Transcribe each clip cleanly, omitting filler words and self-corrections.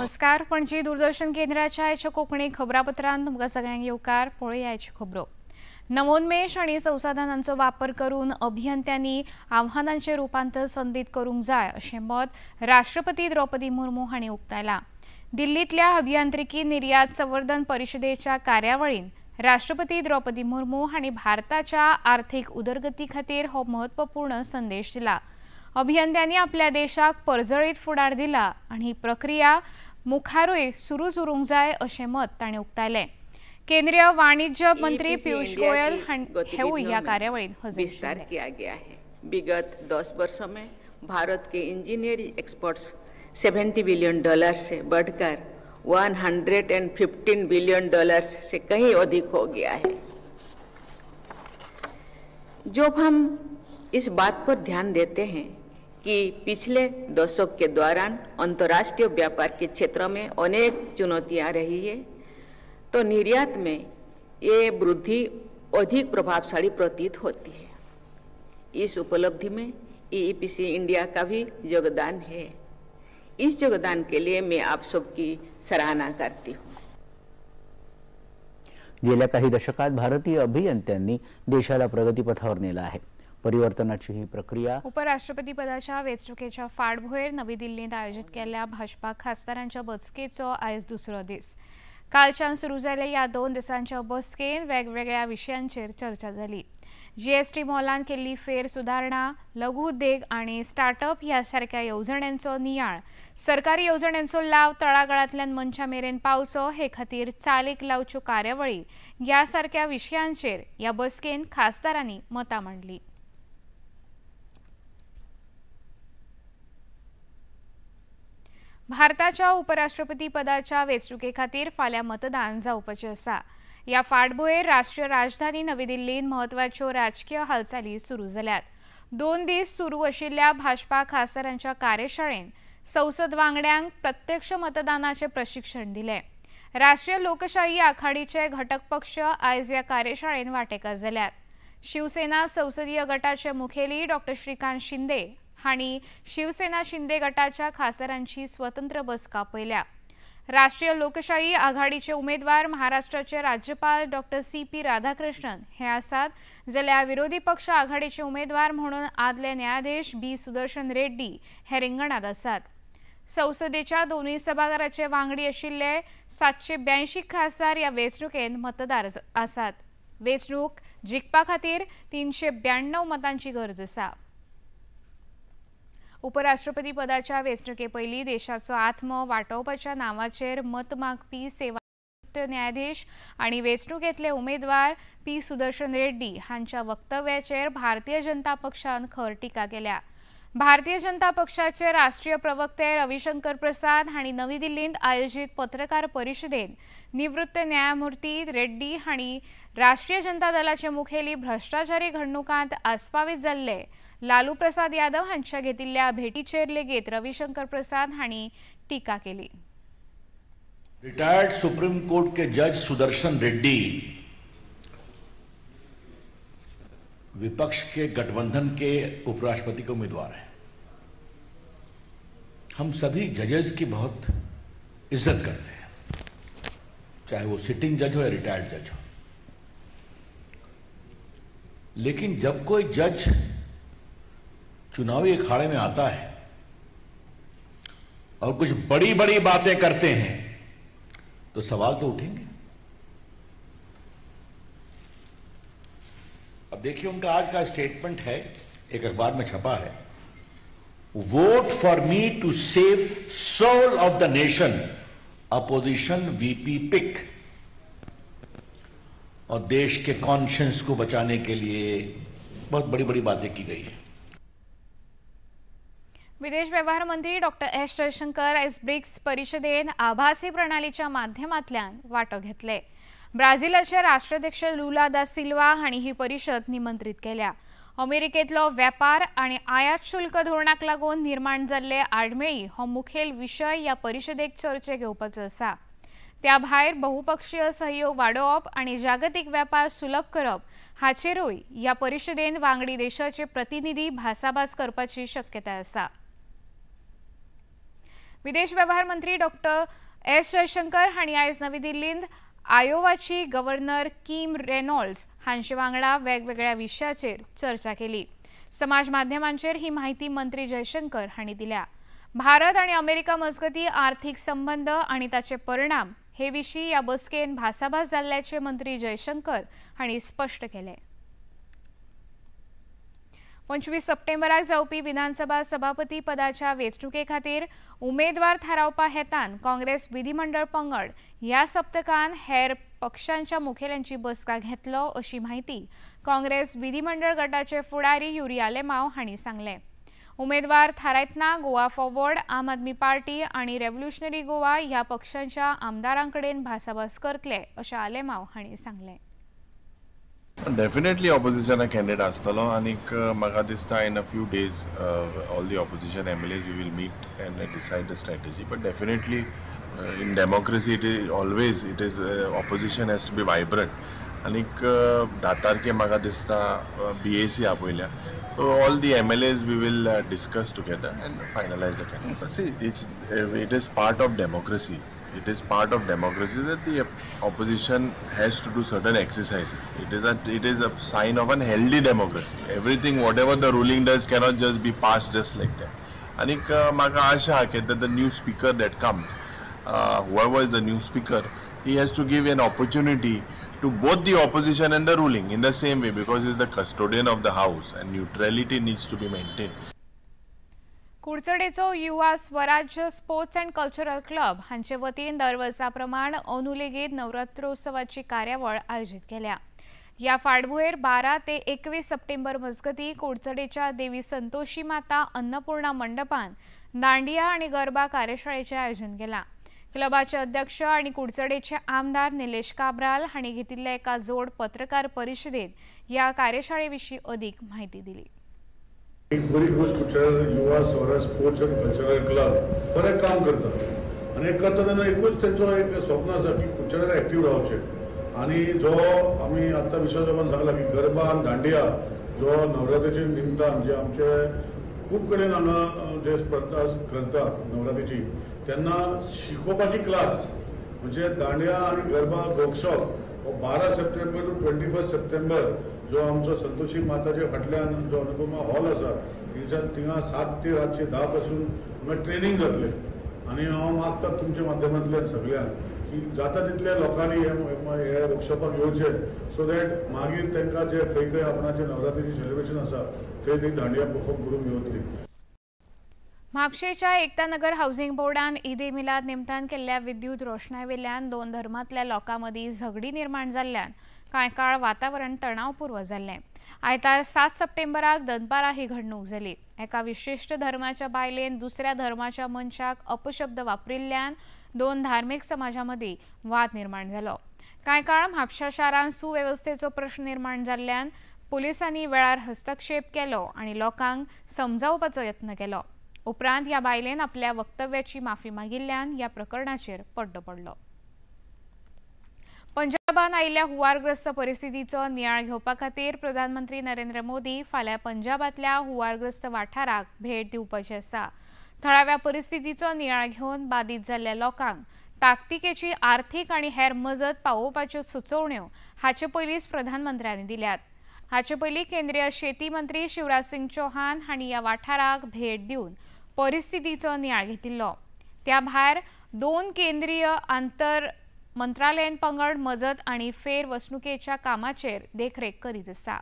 नमस्कार. पणजी दूरदर्शन केंद्राच्या आयच्या कोंकणी खबरापत्रांत तुमकां सगळ्यांक येवकार. पळोवया आयच्यो खबरो. नवोन्मेष आणि संसाधनांचो वापर करून अभियंत्यांनी आव्हानांचेर रूपांतर संदीत करूंक जाय अशें मत राष्ट्रपती द्रौपदी मुर्मू हांणी उक्तायलां. दिल्लींतल्या अभियांत्रिकी निर्यात संवर्धन परिशदेच्या कार्यावळींत राष्ट्रपती द्रौपदी मुर्मू हांणी भारताच्या आर्थीक उदरगती खातीर हो म्हत्वपूर्ण संदेश दिला. अभियंत्यांनी आपल्या देशाक परजळीत फुडार दिला आणि ही प्रक्रिया मुखारूय सुरूच उरूंक जाय अशें मत ताणें उक्तायलें. केंद्रीय वाणिज्य मंत्री पीयूष गोयल हेवूय ह्या कार्यावळींत हजर आशिल्ले. विगत 10 वर्षों में भारत के इंजीनियरिंग एक्सपोर्ट्स $70 बिलियन से बढ़कर $115 बिलियन से कहीं अधिक हो गया है. जब हम इस बात पर ध्यान देते हैं कि पिछले दशक के दौरान अंतर्राष्ट्रीय व्यापार के क्षेत्र में अनेक चुनौतियां रही है, तो निर्यात में ये वृद्धि अधिक प्रभावशाली प्रतीत होती है. इस उपलब्धि में ईईपीसी इंडिया का भी योगदान है. इस योगदान के लिए मैं आप सबकी सराहना करती हूँ. गेल्या काही दशकात भारतीय अभियंत्यांनी देशाला प्रगतीपथावर नेलं आहे. परिवर्तनाची ही प्रक्रिया उपराष्ट्रपती पदाच्या वेंचणुकेच्या फाटभुंयेर नवी दिल्लींत आयोजीत केल्ल्या भाजपा खासदारांच्या बसकेचो आयज दुसरो दीस. कालच्यान सुरू जाल्ल्या ह्या 2 दिसांच्या बसकेंत वेगवेगळ्या विशयांचेर चर्चा जाली. जीएसटी मोलान केल्ली फेर सुदारणा, लघु उद्देग आणि स्टार्टअप ह्या सारक्या येवजण्यांचो नियाळ, सरकारी येवजण्यांचो लाव तळागाळांतल्यान मनशा मेरेन पावचो हे खातीर चालीक लावच्यो कार्यावळी ह्या सारक्या विशयांचेर ह्या बसकेंत खासदारांनी मतां मांडली. भारताच्या उपराष्ट्रपती पदाच्या वेंचणुके खातीर फाल्यां मतदान जावपाचें आसा. ह्या फाटभुंयेर राष्ट्रीय राजधानी नवी दिल्लींत म्हत्वाच्यो राजकीय हालचाली सुरू जाल्यात. 2 दीस सुरू आशिल्ल्या भाजपा खासदारांच्या कार्यशाळेंत संसद वांगड्यांक प्रत्यक्ष मतदानाचें प्रशिक्षण दिलें. राष्ट्रीय लोकशाही आघाडीचे घटक पक्ष आयज ह्या कार्यशाळेंत वांटेकार जाल्यात. शिवसेना संसदीय गटाचे मुखेली डॉ. श्रीकांत शिंदे हांणी शिवसेना शिंदे गटाच्या खासदारांची स्वतंत्र बसका आपयल्या. राष्ट्रीय लोकशाही आघाडीचे उमेदवार महाराष्ट्राचे राज्यपाल डॉ. CP राधाकृष्णन हे आसात, जाल्यार विरोधी पक्ष आघाडीचे उमेदवार म्हणून आदले न्यायाधीश B. सुदर्शन रेड्डी हे रिंगणात आसात. संसदेच्या दोनूय सभाघराचे वांगडी आशिल्ले 782 खासदार ह्या वेंचणुकेंत मतदार आसात. वेंचणूक जिखपा खातीर 392 मतांची गरज आसा. उपराष्ट्रपती पदाच्या वेंचणुके पयलीं देशाचो आत्मो वाटावपाच्या नांवाचेर मत मागपी सेवा न्यायाधीश आनी वेंचणुकेंतले उमेदवार P. सुदर्शन रेड्डी हांच्या वक्तव्याचेर भारतीय जनता पक्षान खर टिका केल्या. भारतीय जनता पक्षाचे राष्ट्रीय प्रवक्ते रविशंकर प्रसाद हांणी नवी दिल्लींत आयोजीत पत्रकार परिशदेंत निवृत्त न्यायमूर्ती रेड्डी हांणी राष्ट्रीय जनता दलाचे मुखेली भ्रष्टाचारी घडणुकांत आस्पावीत जाल्ले लालू प्रसाद यादव हांच्या घेतिल्ल्या भेटीचेर लेगीत रविशंकर प्रसाद हांणी टिका केली. रिटायर्ड सुप्रीम कोर्ट के जज सुदर्शन रेड्डी विपक्ष के गठबंधन के उपराष्ट्रपति के उम्मीदवार हैं. हम सभी जजेस की बहुत इज्जत करते हैं, चाहे वो सिटिंग जज हो या रिटायर्ड जज हो. लेकिन जब कोई जज चुनावी अखाड़े में आता है और कुछ बड़ी बड़ी बातें करते हैं तो सवाल तो उठेंगे. अब देखिए उनका आज का स्टेटमेंट है, एक अखबार में छपा है, vote for me to save soul of the nation, opposition VP pick. और देश के कॉन्शियंस को बचाने के लिए बहुत बड़ी बड़ी बातें की गई है. विदेश व्यवहार मंत्री डॉ. S. जयशंकर आयज ब्रिक्स परिशदेंत आभासी प्रणालीच्या माध्यमांतल्यान वांटो घेतले. ब्राझीलाचे राष्ट्राध्यक्ष लुला दा सिल्वा हांणी ही परिशद निमंत्रीत केल्या. अमेरिकेतलो वेपार आनी आयात शुल्क धोरणाक लागून निर्माण जाल्ले आडमेळी हो मुखेल विशय ह्या परिशदेक चर्चेक येवपाचो आसा. त्या भायर बहुपक्षीय सहयोग वाडोवप आनी जागतीक वेपार सुलभ करप हाचेरूय ह्या परिशदेंत वांगडी देशाचे प्रतिनिधी भासाभास करपाची शक्यताय आसा. विदेश व्यवहार मंत्री डॉक्टर एस जयशंकर हांणी आयज नवी दिल्लींत आयोवाची गव्हर्नर किम रेनॉल्ड्स हांचे वांगडा वेगवेगळ्या विशयाचेर चर्चा केली। समाज माध्यमांचेर ही माहिती मंत्री जयशंकर हांणी दिल्या। भारत आणि अमेरिका मजगती आर्थीक संबंध आणि ताचे परिणाम हे विशीं ह्या बसकेन भासाभास जाल्ल्याचे मंत्री जयशंकर हांणी स्पष्ट केले। 25 सप्टेंबराक जावपी विधानसभा सभापती पदाच्या वेंचणुके खातीर उमेदवार थारावपा हेतान काँग्रेस विधिमंडळ पंगड ह्या सप्तकान हेर पक्षांच्या मुखेल्यांची बसका घेतलो अशी माहिती काँग्रेस विधिमंडळ गटाचे फुडारी युरी आलेमाव हांणी सांगले। उमेदवार थारायतना गोवा फॉरवर्ड, आम आदमी पार्टी आणि रेव्होल्युशनरी गोवा ह्या पक्षांच्या आमदारांकडेन भासाभास करतले अशें आलेमाव हांणी सांगले। Definitely opposition a candidate astalo anik maga dista in a few days all the opposition MLAs we will meet and decide the strategy, but definitely in democracy it is always opposition has to be vibrant anik datar ke maga dista BAC apoilya, so all the MLAs we will discuss together and finalize the candidates. See, it is part of democracy. It is part of democracy that the opposition has to do certain exercises. It is a sign of an healthy democracy. Everything, whatever the ruling does, cannot just be passed just like that. Anik maga asha hai that the new speaker that comes, whoever is the new speaker, he has to give an opportunity to both the opposition and the ruling in the same way, because he is the custodian of the house and neutrality needs to be maintained. कुडचडेचो युवा स्वराज्य sports and cultural club हांचे वतीन दर वर्सा प्रमाण अनुलेगीत नवरात्रोत्सवाची कार्यावळ आयोजित केल्या। ह्या फाटभुंयेर 12 ते 21 सप्टेंबर मजगती कुडचडेच्या देवी संतोशी माता अन्नपूर्णा मंडपान दांडिया आणि गरबा कार्यशाळेचे आयोजन केला। क्लबाचे अध्यक्ष आणि कुडचडेचे आमदार निलेश काब्राल हांणी घेतिल्ल्या एका जोड पत्रकार परिशदेत ह्या कार्यशाळेविशीं अदीक माहिती दिली। एक बरी गोष्ट युवा Swaraj sports end cultural club बरें काम करता आनी करता तेन्ना एकूच तेंचो एक स्वप्न आसा की कुडचड्यार एक्टीव रावचे आनी जो आमी आतां विश्वासोबान सांगला की गरबा आनी दांडिया जो नवरात्रीच्या निमतान जे आमचे खूब कडेन हांगा जे स्पर्धा करता नवरात्रीची तेन्ना शिकोवपाची क्लास म्हणजे दांडिया आनी Garba workshop 12 September to 21 September जो आमचो संतोशी माताचे फाटल्यान जो अनुपमा हॉल आसा थिंगा 7 ते रातचे 10 पासून हांगा ट्रेनिंग जातले आनी हांव मागता तुमच्या माध्यमांतल्यान सगळ्यांक की जाता तितल्या लोकांनी हे वर्कशॉपाक येवचे सो दॅट मागीर तांकां जे खंय खंय आपणाचे नवरात्रीचे सेलिब्रेशन आसा थंय दांडिया परफॉर्म करूंक मेवतली। म्हापशेच्या एकता नगर हाऊसिंग बोर्डान ईद ए मिलाद निमतान केल्ल्या विद्युत रोषणाय वेल्यान दोन धर्मांतल्या लोकां मदीं झगडी निर्माण जाल्ल्यान कांय काळ वातावरण तणावपूर्व जाल्लें। आयतार 7 सप्टेंबराक दनपारा ही घडणूक जाली। एका विशिश्ट धर्माच्या बायलेन दुसऱ्या धर्माच्या मनशाक अपशब्द वापरिल्ल्यान दोन धार्मीक समाजां मदीं वाद निर्माण जालो। कांय काळ म्हापशा शारांत सुवेवस्थेचो प्रश्न निर्माण जाल्ल्यान पुलिसांनी वेळार हस्तक्षेप केलो आनी लोकांक समजावपाचो यत्न केलो। उपरांत ह्या बायलेन आपल्या वक्तव्याची माफी मागिल्ल्यान ह्या प्रकरणाचेर पड्डो पडलो। पंजाबान आयिल्ल्या हुंवारग्रस्त परिस्थितीचो नियाळ घेवपा खातीर प्रधानमंत्री नरेंद्र मोदी फाल्यां पंजाबांतल्या हुंवारग्रस्त वाठाराक भेट दिवपाचे आसा। थळाव्या परिस्थितीचो नियाळ घेवन बाधित जाल्ल्या लोकांक ताकतिकेची आर्थीक आनी हेर मजत पावोवपाच्यो सुचोवण्यो हाचे पयलींच प्रधानमंत्र्यांनी दिल्यात। हाचे पयलीं केंद्रीय शेती मंत्री शिवराज सिंग चौहान हांणी ह्या वाठाराक भेट दिवन परिस्थितीचो नियाळ घेतिल्लो। त्या भायर 2 केंद्रीय आंतर मंत्रालयीन पंगड मजत आनी फेर वसणुकेच्या कामाचेर देखरेख करीत आसा।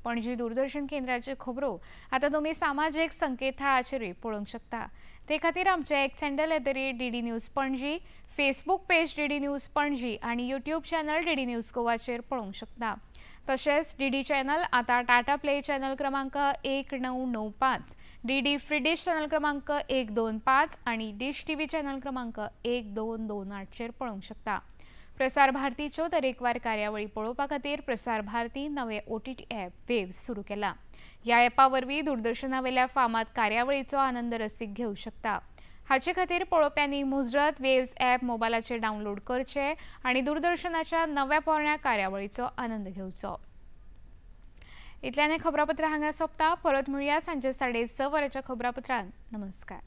पणजी दूरदर्शन केंद्राच्यो खबरो आतां तुमी सामाजीक संकेतथळाचेरूय पळोवंक शकता। ते खातीर आमचे x handle @DD news Panaji, Facebook page DD news Panaji आनी यूट्यूब चॅनल DD न्यूज गोवाचेर पळोवंक शकता। तशेंच DD चॅनल आता टाटा प्ले चॅनल क्रमांक 1995, DD फ्री डिश चॅनल क्रमांक 125 आणि डिश TV चॅनल क्रमांक 1228 चेर पळोवंक शकता। प्रसार भारतीच्यो तरेकवार कार्यावळी पळोवपा खातीर प्रसार भारती नवे OTT ॲप वेव्स सुरू केला। ह्या ॲपा वरवीं दूरदर्शनावेल्या फामाद कार्यावळीचो आनंद रसीक घेवंक शकता। हाचे खातीर पळोवप्यांनी मुजरत वेव्स ॲप मोबायलाचेर डावनलोड करचे आनी दूरदर्शनाच्या नव्या पोरण्या कार्यावळीचो आनंद घेवचो। इतल्यान खबरापत्र हांगा सोंपता। परत मेळुया सांजे 6:30 वरांच्या खबरापत्रांत। नमस्कार।